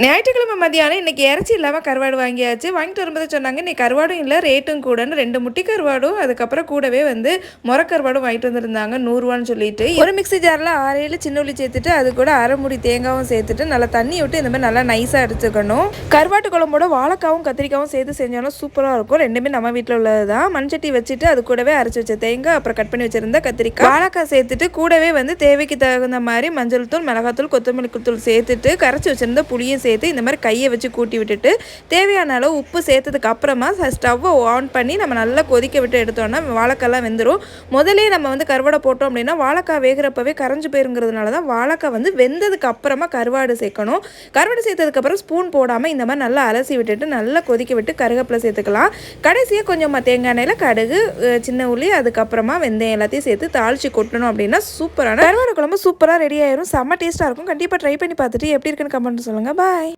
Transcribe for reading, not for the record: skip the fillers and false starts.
ஞாயிற்றுக்கிழமை மதியானம் இன்னைக்கு இறைச்சி இல்லாமல் கருவாடு வாங்கியாச்சு. வாங்கிட்டு வரும்போது சொன்னாங்க இன்னைக்கு கருவாடும் இல்லை ரேட்டும் கூடன்னு 2 முட்டி கருவாடும் அதுக்கப்புறம் கூடவே கருவாடும் வாங்கிட்டு வந்திருந்தாங்க 100 சொல்லிட்டு. ஒரு மிக்ஸி ஜாரில் 6-7 சின்ன உள்ளி சேர்த்துட்டு அது கூட அரை முடி தேங்காயும் சேர்த்துட்டு நல்லா தண்ணி விட்டு இந்த மாதிரி நல்லா நைஸாக அடிச்சுக்கணும். கருவாட்டு குழம்போட வாழைக்காவும் கத்திரிக்காவும் சேர்த்து செஞ்சாலும் சூப்பராக இருக்கும். ரெண்டுமே நம்ம வீட்டில் உள்ளது தான். மண்சட்டி வச்சுட்டு அது கூடவே அரைச்சி வச்ச தேங்காய் அப்புறம் கட் பண்ணி வச்சிருந்த கத்திரிக்காய் வாழைக்காய் சேர்த்துட்டு கூடவே தேவைக்கு தகுந்த மாதிரி மஞ்சள் தூள் மிளகாத்தூள் கொத்தமல்லி தூள் சேர்த்துட்டு கரைச்சி வச்சிருந்த புளியும் சேர்த்து இந்த மாதிரி கையை வச்சு கூட்டி விட்டுட்டு தேவையான அளவு உப்பு சேர்த்ததுக்கு அப்புறமா ஸ்டவ்வை ஆன் பண்ணி நம்ம நல்லா கொதிக்க விட்டு எடுத்தோம்னா வாழைக்காய்லாம் வெந்துடும். முதலே நம்ம கருவாடை போட்டோம் அப்படின்னா வாழைக்காய் வேகிறப்பவே கரைஞ்சு போயிருங்கிறதுனால தான் வாழைக்காய் வெந்ததுக்கு அப்புறமா கருவாடு சேர்க்கணும். கருவாடு சேர்த்ததுக்கப்புறம் ஸ்பூன் போடாமல் இந்த மாதிரி நல்லா அலசி விட்டுட்டு நல்லா கொதிக்க விட்டு கருவேப்பிலை சேர்த்துக்கலாம். கடைசியாக கொஞ்சமாக தேங்காய் எண்ணெயில் கடுகு சின்ன உள்ளி அதுக்கப்புறமா வெந்தயம் எல்லாத்தையும் சேர்த்து தாளித்து கொட்டணும் அப்படின்னா சூப்பரான கருவாடு குழம்பு சூப்பராக ரெடி ஆயிரும். செம்ம டேஸ்ட்டாக இருக்கும். கண்டிப்பாக ட்ரை பண்ணி பார்த்துட்டு எப்படி இருக்குன்னு கமெண்ட் சொல்லுங்கள். பாய்.